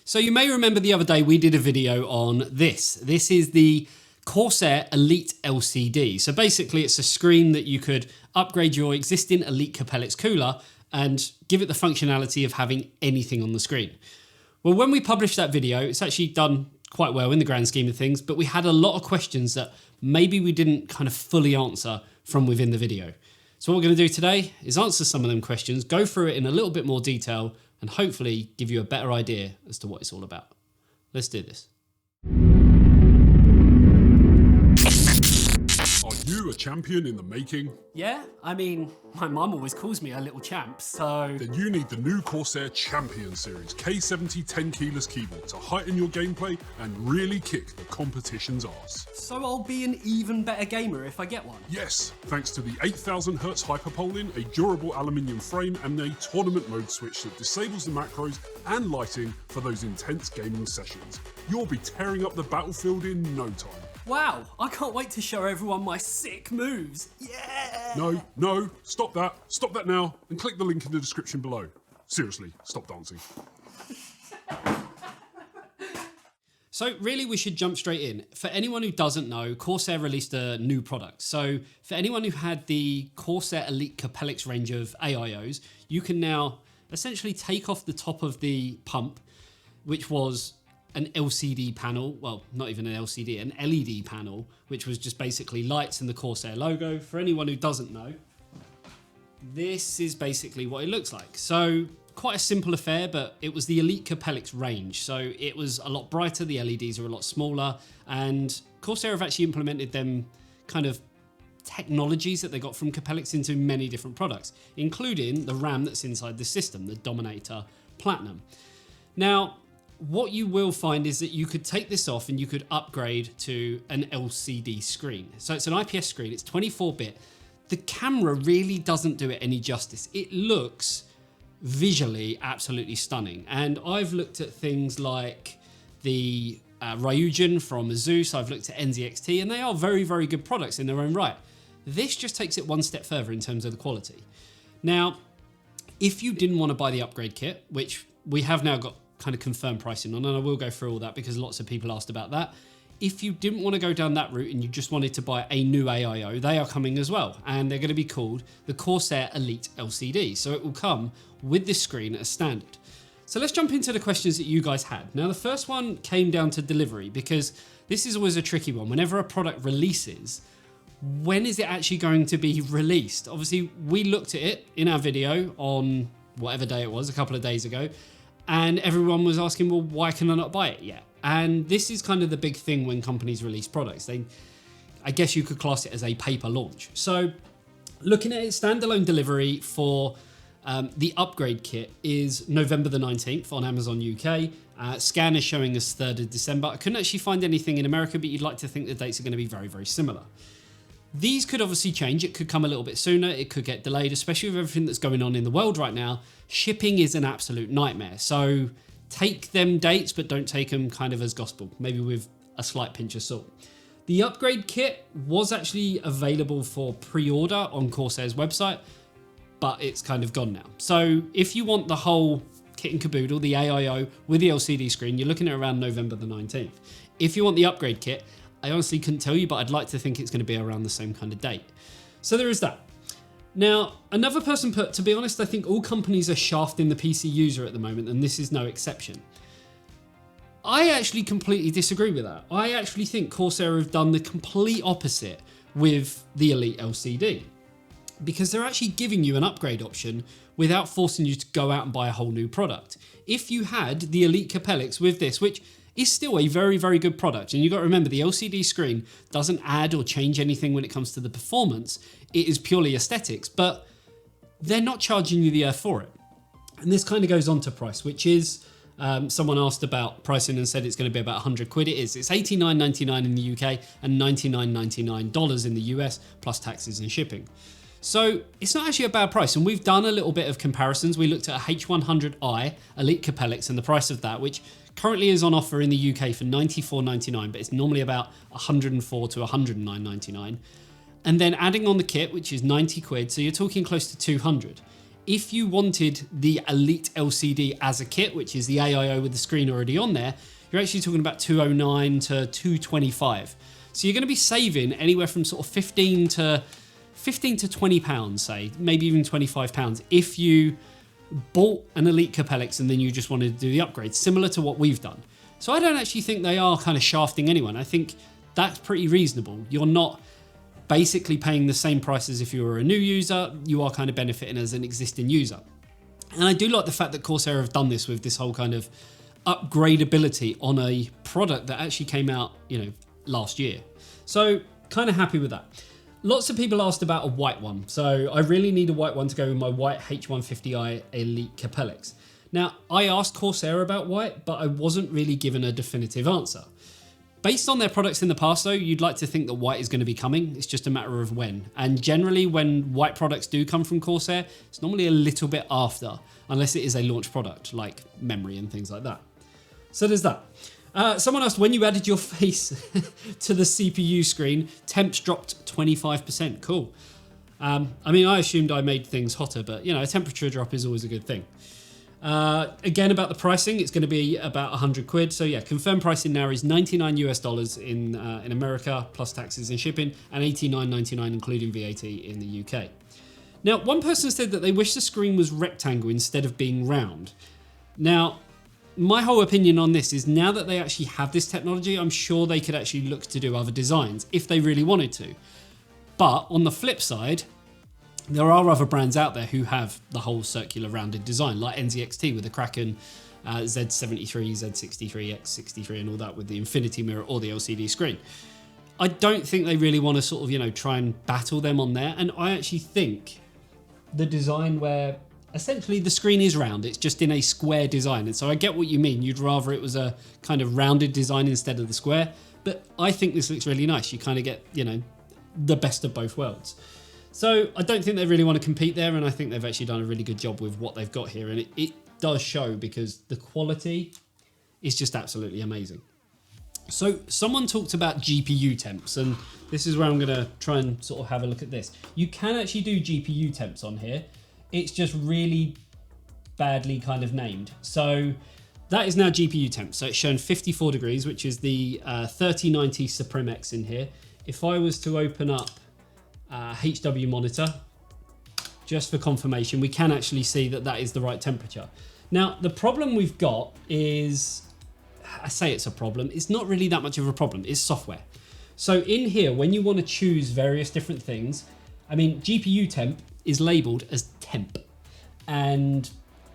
So you may remember the other day we did a video on this. This is the Corsair ELITE LCD. So basically it's a screen that you could upgrade your existing ELITE Capellix cooler and give it the functionality of having anything on the screen. Well, when we published that video, it's actually done quite well in the grand scheme of things, but we had a lot of questions that maybe we didn't kind of fully answer from within the video. So what we're going to do today is answer some of them questions, go through it in a little bit more detail, and hopefully give you a better idea as to what it's all about. Let's do this. Are you a champion in the making? Yeah, I mean, my mum always calls me a little champ, so... Then you need the new Corsair Champion Series K70 10 keyless keyboard to heighten your gameplay and really kick the competition's arse. So I'll be an even better gamer if I get one? Yes, thanks to the 8000 Hz hyperpolling, a durable aluminium frame and a tournament mode switch that disables the macros and lighting for those intense gaming sessions. You'll be tearing up the battlefield in no time. Wow, I can't wait to show everyone my sick moves. Yeah! No, stop that now, and click the link in the description below. Seriously, stop dancing. So really we should jump straight in. For anyone who doesn't know, Corsair released a new product. So for anyone who had the Corsair ELITE Capellix range of AIOs, you can now essentially take off the top of the pump, which was an LCD panel, well, not even an LCD, an LED panel, which was just basically lights and the Corsair logo. For anyone who doesn't know, this is basically what it looks like. So quite a simple affair, but it was the ELITE Capellix range. So it was a lot brighter, the LEDs are a lot smaller, and Corsair have actually implemented them kind of technologies that they got from Capellix into many different products, including the RAM that's inside the system, the Dominator Platinum. Now, what you will find is that you could take this off and you could upgrade to an LCD screen. So it's an IPS screen, it's 24-bit. The camera really doesn't do it any justice. It looks visually absolutely stunning. And I've looked at things like the Ryujin from Asus, I've looked at NZXT, and they are very, very good products in their own right. This just takes it one step further in terms of the quality. Now, if you didn't want to buy the upgrade kit, which we have now got kind of confirmed pricing on, and I will go through all that because lots of people asked about that. If you didn't want to go down that route and you just wanted to buy a new AIO, they are coming as well, and they're going to be called the Corsair ELITE LCD. So it will come with this screen as standard. So let's jump into the questions that you guys had. Now the first one came down to delivery, because this is always a tricky one. Whenever a product releases, when is it actually going to be released? Obviously we looked at it in our video on whatever day it was, a couple of days ago, and everyone was asking, well, why can I not buy it yet? And this is kind of the big thing when companies release products. I guess you could class it as a paper launch. So looking at it, standalone delivery for the upgrade kit is November the 19th on Amazon UK. Scan is showing us 3rd of December. I couldn't actually find anything in America, but you'd like to think the dates are going to be very, very similar. These could obviously change. It could come a little bit sooner. It could get delayed, especially with everything that's going on in the world right now. Shipping is an absolute nightmare. So take them dates, but don't take them kind of as gospel, maybe with a slight pinch of salt. The upgrade kit was actually available for pre-order on Corsair's website, but it's kind of gone now. So if you want the whole kit and caboodle, the AIO with the LCD screen, you're looking at around November the 19th. If you want the upgrade kit, I honestly couldn't tell you, but I'd like to think it's going to be around the same kind of date. So there is that. Now, another person put, to be honest, I think all companies are shafting the PC user at the moment, and this is no exception. I actually completely disagree with that. I actually think Corsair have done the complete opposite with the ELITE LCD, because they're actually giving you an upgrade option without forcing you to go out and buy a whole new product. If you had the ELITE Capellix with this, which is still a very, very good product, and you've got to remember the LCD screen doesn't add or change anything when it comes to the performance. It is purely aesthetics, but they're not charging you the earth for it. And this kind of goes on to price, which is, someone asked about pricing and said it's going to be about 100 quid. It is. It's $89.99 in the UK and $99.99 in the US, plus taxes and shipping. So it's not actually a bad price, and we've done a little bit of comparisons. We looked at a H100i ELITE Capellix and the price of that, which currently is on offer in the UK for $94.99, but it's normally about $104 to $109.99. And then adding on the kit, which is 90 quid, so you're talking close to 200. if you wanted the Elite LCD as a kit, which is the AIO with the screen already on there, you're actually talking about 209 to 225. So you're going to be saving anywhere from sort of 15 to 20 pounds, say, maybe even 25 pounds if you bought an Elite Capellix and then you just wanted to do the upgrade, similar to what we've done. So I don't actually think they are kind of shafting anyone. I think that's pretty reasonable. You're not basically paying the same price as if you were a new user. You are kind of benefiting as an existing user. And I do like the fact that Corsair have done this with this whole kind of upgradability on a product that actually came out, last year. So kind of happy with that. Lots of people asked about a white one. So I really need a white one to go with my white H150i Elite Capellix. Now, I asked Corsair about white, but I wasn't really given a definitive answer. Based on their products in the past though, you'd like to think that white is going to be coming. It's just a matter of when. And generally when white products do come from Corsair, it's normally a little bit after, unless it is a launch product like memory and things like that. So there's that. Someone asked, when you added your face to the CPU screen, temps dropped 25%. Cool. I assumed I made things hotter, but a temperature drop is always a good thing. Again, about the pricing, it's going to be about 100 quid. So yeah, confirmed pricing now is $99 in America, plus taxes and shipping, and $89.99 including VAT in the UK. Now, one person said that they wish the screen was rectangle instead of being round. Now, my whole opinion on this is now that they actually have this technology, I'm sure they could actually look to do other designs if they really wanted to. But on the flip side, there are other brands out there who have the whole circular rounded design, like NZXT with the Kraken Z73, Z63, X63 and all that with the infinity mirror or the LCD screen. I don't think they really want to sort of, try and battle them on there. And I actually think the design where essentially the screen is round, it's just in a square design. And so I get what you mean. You'd rather it was a kind of rounded design instead of the square. But I think this looks really nice. You kind of get, the best of both worlds. So I don't think they really want to compete there, and I think they've actually done a really good job with what they've got here, and it does show because the quality is just absolutely amazing. So someone talked about GPU temps, and this is where I'm going to try and sort of have a look at this. You can actually do GPU temps on here. It's just really badly kind of named. So that is now GPU temp. So it's shown 54 degrees, which is the 3090 Supreme X in here. If I was to open up HW monitor, just for confirmation, we can actually see that that is the right temperature. Now, the problem we've got is, I say it's a problem, it's not really that much of a problem, it's software. So in here, when you want to choose various different things, GPU temp is labeled as temp. And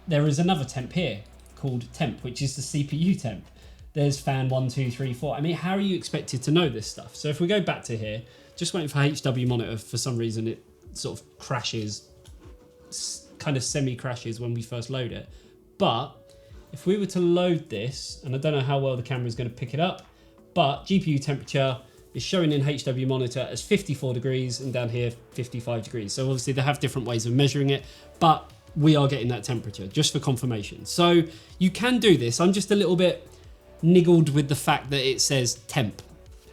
there is another temp here called temp, which is the CPU temp. There's fan 1, 2, 3, 4. How are you expected to know this stuff? So if we go back to here, just waiting for HW monitor, for some reason it sort of crashes, kind of semi-crashes when we first load it. But if we were to load this, and I don't know how well the camera is going to pick it up, but GPU temperature is showing in HW monitor as 54 degrees and down here 55 degrees. So obviously they have different ways of measuring it, but we are getting that temperature just for confirmation. So you can do this. I'm just a little bit niggled with the fact that it says temp.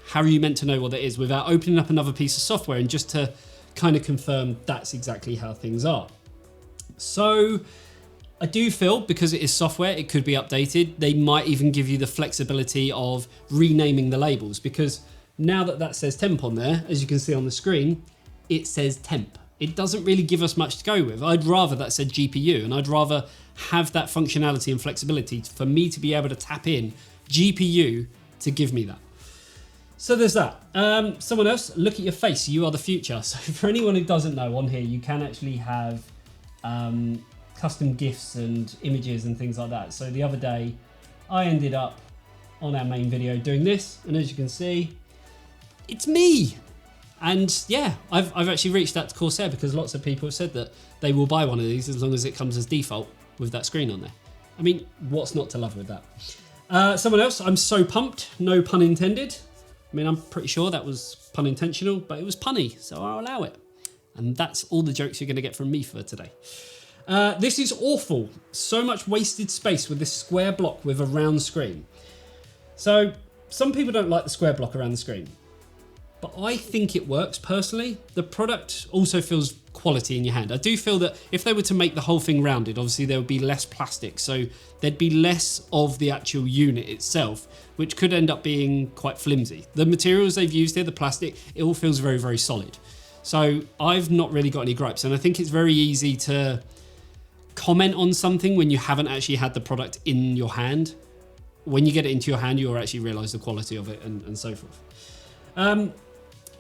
How are you meant to know what that is without opening up another piece of software and just to kind of confirm that's exactly how things are? So I do feel because it is software, it could be updated. They might even give you the flexibility of renaming the labels, because now that that says temp on there, as you can see on the screen, it says temp. It doesn't really give us much to go with. I'd rather that said GPU, and I'd rather have that functionality and flexibility for me to be able to tap in GPU to give me that. So there's that. Someone else, look at your face, you are the future. So for anyone who doesn't know, on here you can actually have custom GIFs and images and things like that. So the other day I ended up on our main video doing this, and as you can see, it's me. And yeah, I've actually reached out to Corsair because lots of people have said that they will buy one of these as long as it comes as default with that screen on there. What's not to love with that? Someone else, I'm so pumped, no pun intended. I'm pretty sure that was pun intentional, but it was punny, so I'll allow it. And that's all the jokes you're going to get from me for today. This is awful. So much wasted space with this square block with a round screen. So some people don't like the square block around the screen. but I think it works personally. The product also feels quality in your hand. I do feel that if they were to make the whole thing rounded, obviously there would be less plastic, so there'd be less of the actual unit itself, which could end up being quite flimsy. The materials they've used here, the plastic, it all feels very, very solid. So I've not really got any gripes, and I think it's very easy to comment on something when you haven't actually had the product in your hand. When you get it into your hand, you'll actually realise the quality of it and so forth.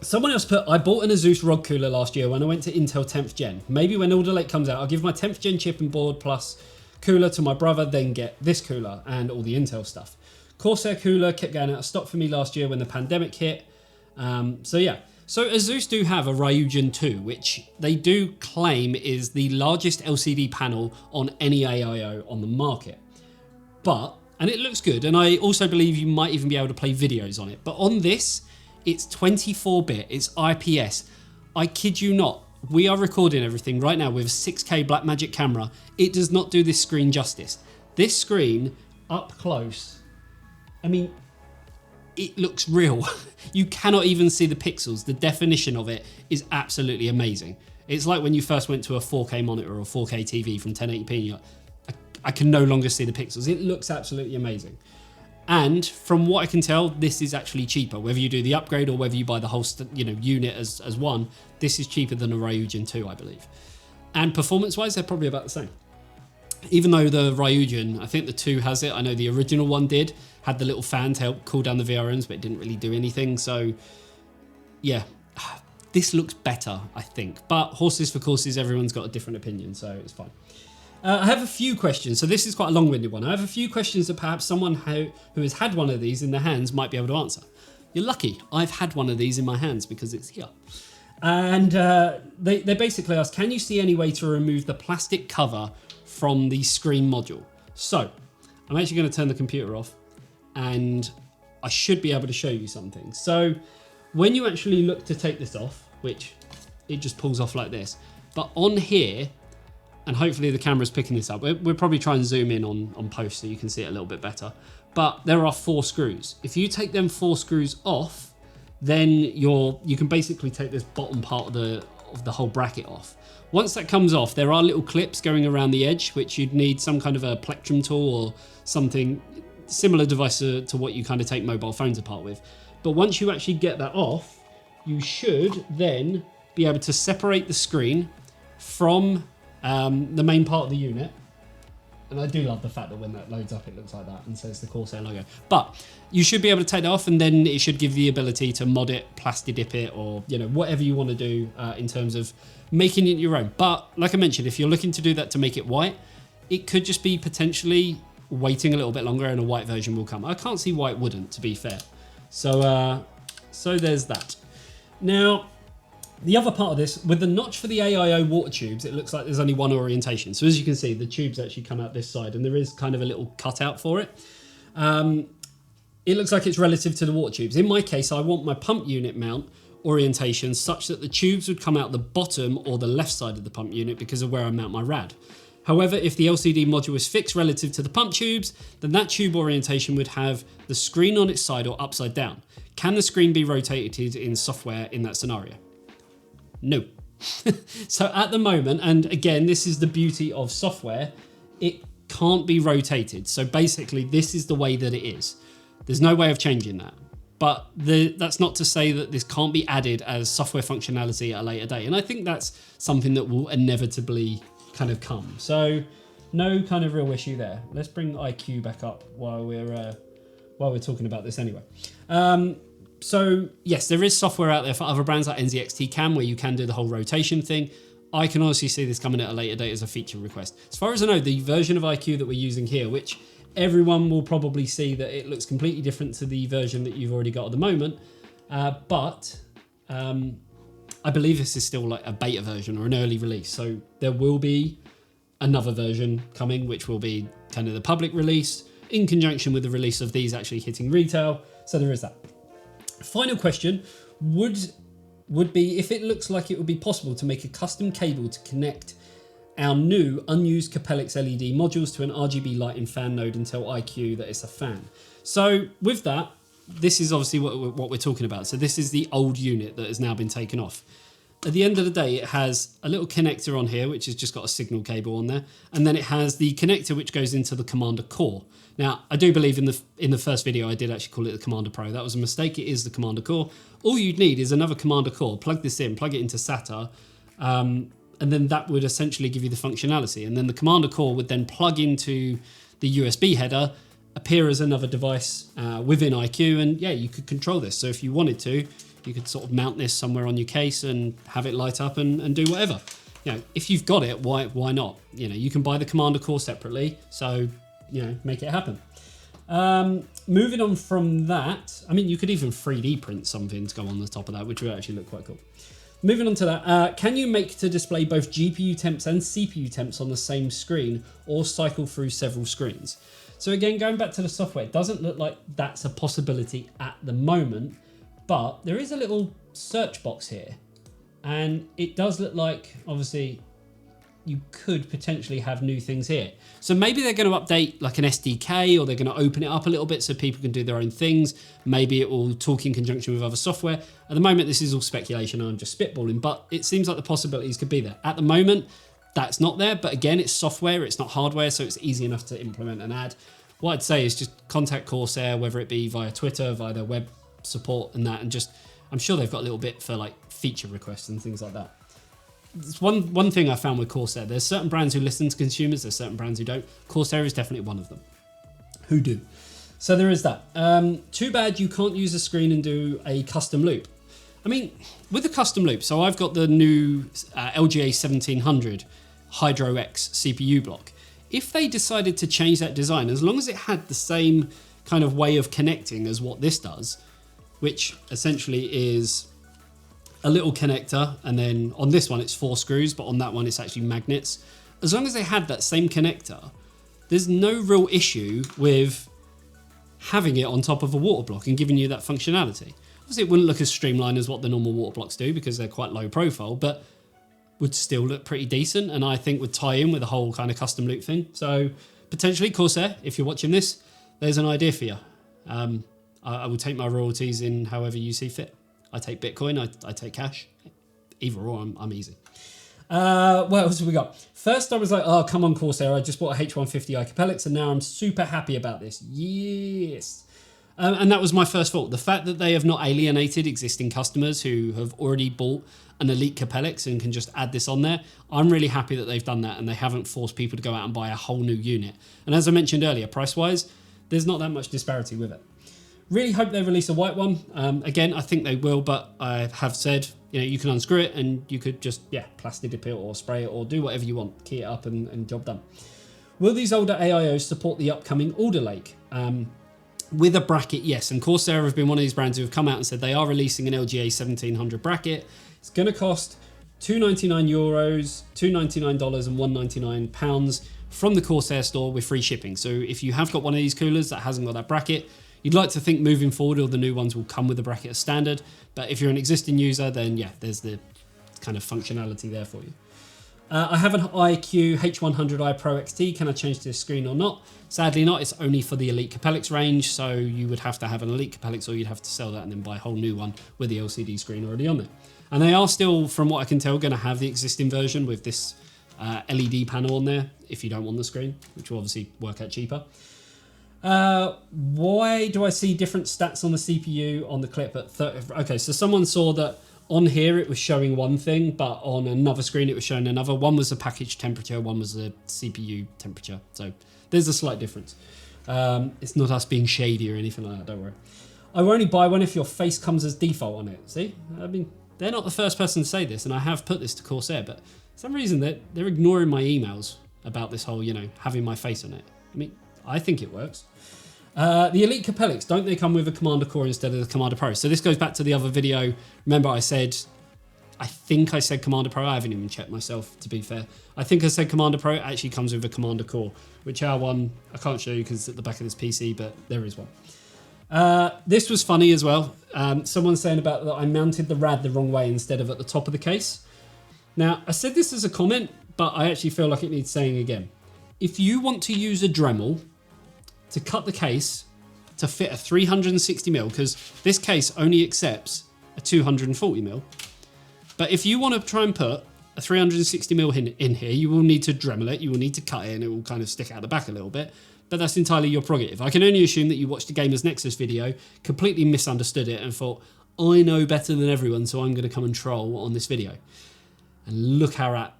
Someone else put, I bought an Asus ROG cooler last year when I went to Intel 10th Gen. Maybe when Alder Lake comes out, I'll give my 10th Gen chip and board plus cooler to my brother, then get this cooler and all the Intel stuff. Corsair cooler kept going out of stock for me last year when the pandemic hit. So yeah. So Asus do have a Ryujin 2, which they do claim is the largest LCD panel on any AIO on the market. And it looks good, and I also believe you might even be able to play videos on it. But on this, it's 24-bit, it's IPS. I kid you not, we are recording everything right now with a 6K Blackmagic camera. It does not do this screen justice. This screen, up close, I mean, it looks real. You cannot even see the pixels. The definition of it is absolutely amazing. It's like when you first went to a 4K monitor or 4K TV from 1080p, and you're like, I can no longer see the pixels. It looks absolutely amazing. And from what I can tell, this is actually cheaper. Whether you do the upgrade or whether you buy the whole unit as one, this is cheaper than a Ryujin 2, I believe. And performance-wise, they're probably about the same. Even though the Ryujin, I think the 2 has it. I know the original one did. Had the little fan to help cool down the VRMs, but it didn't really do anything. So, yeah, this looks better, I think. But horses for courses, everyone's got a different opinion, so it's fine. I have a few questions, so this is quite a long-winded one. I have a few questions that perhaps someone who has had one of these in their hands might be able to answer. You're lucky, I've had one of these in my hands because it's here. And they basically ask, can you see any way to remove the plastic cover from the screen module? So, I'm actually going to turn the computer off and I should be able to show you something. So, when you actually look to take this off, which it just pulls off like this, but on here, and hopefully the camera's picking this up. We'll probably try and zoom in on post so you can see it a little bit better. But there are 4 screws. If you take them 4 screws off, then you can basically take this bottom part of the whole bracket off. Once that comes off, there are little clips going around the edge, which you'd need some kind of a plectrum tool or something similar device to what you kind of take mobile phones apart with. But once you actually get that off, you should then be able to separate the screen from the main part of the unit. And I do love the fact that when that loads up, it looks like that and says the Corsair logo. But you should be able to take that off, and then it should give the ability to mod it, plasti dip it, or whatever you want to do in terms of making it your own. But like I mentioned, if you're looking to do that to make it white, it could just be potentially waiting a little bit longer and a white version will come. I can't see why it wouldn't, to be fair. So there's that. Now, the other part of this, with the notch for the AIO water tubes, it looks like there's only one orientation. So as you can see, the tubes actually come out this side and there is kind of a little cutout for it. It looks like it's relative to the water tubes. In my case, I want my pump unit mount orientation such that the tubes would come out the bottom or the left side of the pump unit because of where I mount my rad. However, if the LCD module is fixed relative to the pump tubes, then that tube orientation would have the screen on its side or upside down. Can the screen be rotated in software in that scenario? No. So at the moment, and again, this is the beauty of software, it can't be rotated. So basically, this is the way that it is. There's no way of changing that. But that's not to say that this can't be added as software functionality at a later date. And I think that's something that will inevitably kind of come. So no kind of real issue there. Let's bring iCUE back up while we're talking about this anyway. So yes, there is software out there for other brands like NZXT Cam where you can do the whole rotation thing. I can honestly see this coming at a later date as a feature request. As far as I know, the version of iCUE that we're using here, which everyone will probably see that it looks completely different to the version that you've already got at the moment. But I believe this is still like a beta version or an early release. So there will be another version coming, which will be kind of the public release in conjunction with the release of these actually hitting retail. So there is that. Final question would be if it looks like it would be possible to make a custom cable to connect our new unused Capellix LED modules to an RGB lighting fan node and tell iCUE that it's a fan. So with that, this is obviously what we're talking about. So this is the old unit that has now been taken off. At the end of the day, it has a little connector on here, which has just got a signal cable on there. And then it has the connector, which goes into the Commander Core. Now, I do believe in the first video, I did actually call it the Commander Pro. That was a mistake. It is the Commander Core. All you'd need is another Commander Core. Plug this in, plug it into SATA, and then that would essentially give you the functionality. And then the Commander Core would then plug into the USB header, appear as another device within iCUE, and yeah, you could control this. So if you wanted to, you could sort of mount this somewhere on your case and have it light up and do whatever. You know, if you've got it, why not? You know, you can buy the Commander Core separately, so you know, make it happen. Moving on from that, I mean, you could even 3D print something to go on the top of that, which would actually look quite cool. Moving on to that, can you make to display both GPU temps and CPU temps on the same screen, or cycle through several screens? So again, going back to the software, it doesn't look like that's a possibility at the moment, but there is a little search box here, and it does look like, obviously, you could potentially have new things here. So maybe they're going to update like an SDK, or they're going to open it up a little bit so people can do their own things. Maybe it will talk in conjunction with other software. At the moment, this is all speculation. I'm just spitballing, but it seems like the possibilities could be there. At the moment, that's not there. But again, it's software, it's not hardware, so it's easy enough to implement and add. What I'd say is just contact Corsair, whether it be via Twitter, via their web support and that, and just, I'm sure they've got a little bit for like feature requests and things like that. It's one thing I found with Corsair. There's certain brands who listen to consumers, there's certain brands who don't. Corsair is definitely one of them who do. So there is that. Too bad you can't use a screen and do a custom loop. I mean, with the custom loop, so I've got the new LGA 1700 Hydro X CPU block. If they decided to change that design, as long as it had the same kind of way of connecting as what this does, which essentially is a little connector, and then on this one it's 4 screws, but on that one it's actually magnets. As long as they had that same connector, there's no real issue with having it on top of a water block and giving you that functionality. Obviously it wouldn't look as streamlined as what the normal water blocks do because they're quite low profile, but would still look pretty decent, and I think would tie in with the whole kind of custom loop thing. So potentially Corsair, if you're watching this, there's an idea for you. I will take my royalties in however you see fit. I take Bitcoin, I take cash. Either or, I'm easy. What else have we got? First I was like, oh, come on Corsair, I just bought a H150 iCUE, and now I'm super happy about this. Yes. And that was my first thought. The fact that they have not alienated existing customers who have already bought an ELITE Capellix and can just add this on there, I'm really happy that they've done that and they haven't forced people to go out and buy a whole new unit. And as I mentioned earlier, price-wise, there's not that much disparity with it. Really hope they release a white one. Again, I think they will, but I have said, you know, you can unscrew it and you could just, yeah, plastic dip it or spray it or do whatever you want. Key it up and job done. Will these older AIOs support the upcoming Alder Lake? With a bracket, yes. And Corsair have been one of these brands who have come out and said they are releasing an LGA 1700 bracket. It's going to cost €299, $299 and £199 from the Corsair store with free shipping. So if you have got one of these coolers that hasn't got that bracket, you'd like to think moving forward all the new ones will come with the bracket as standard. But if you're an existing user, then yeah, there's the kind of functionality there for you. I have an iCUE H100i Pro XT. Can I change this screen or not? Sadly not. It's only for the ELITE Capellix range, so you would have to have an ELITE Capellix or you'd have to sell that and then buy a whole new one with the LCD screen already on there. And they are still, from what I can tell, going to have the existing version with this LED panel on there if you don't want the screen, which will obviously work out cheaper. Why do I see different stats on the CPU on the clip at 30? Okay, so someone saw that on here it was showing one thing, but on another screen it was showing another. One was the package temperature, one was the CPU temperature. So there's a slight difference. It's not us being shady or anything like that, don't worry. I will only buy one if your face comes as default on it. See, I mean, they're not the first person to say this, and I have put this to Corsair, but for some reason they're ignoring my emails about this whole, you know, having my face on it. I mean, I think it works. The ELITE Capellix, don't they come with a Commander Core instead of the Commander Pro? So this goes back to the other video. Remember I think I said Commander Pro. I haven't even checked myself, to be fair. I think I said Commander Pro. It actually comes with a Commander Core, which our one, I can't show you because it's at the back of this PC, but there is one. This was funny as well. Someone's saying about that I mounted the rad the wrong way instead of at the top of the case. Now, I said this as a comment, but I actually feel like it needs saying again. If you want to use a Dremel to cut the case, to fit a 360mm, because this case only accepts a 240mm. But if you want to try and put a 360mm in here, you will need to Dremel it, you will need to cut it, and it will kind of stick out the back a little bit. But that's entirely your prerogative. I can only assume that you watched the Gamers Nexus video, completely misunderstood it, and thought, I know better than everyone, so I'm going to come and troll on this video. And look how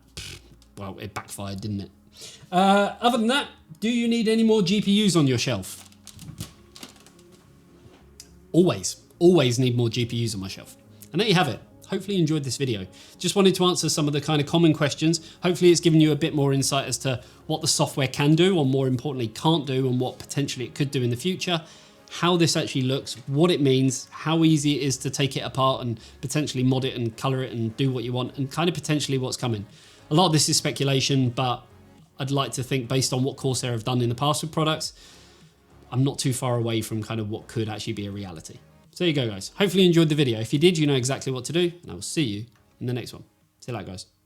well, it backfired, didn't it? Other than that, do you need any more GPUs on your shelf? Always need more GPUs on my shelf. And there you have it. Hopefully you enjoyed this video. Just wanted to answer some of the kind of common questions. Hopefully it's given you a bit more insight as to what the software can do, or more importantly, can't do, and what potentially it could do in the future. How this actually looks, what it means, how easy it is to take it apart and potentially mod it and color it and do what you want, and kind of potentially what's coming. A lot of this is speculation, but I'd like to think, based on what Corsair have done in the past with products, I'm not too far away from kind of what could actually be a reality. So there you go, guys. Hopefully you enjoyed the video. If you did, you know exactly what to do, and I will see you in the next one. See you later, guys.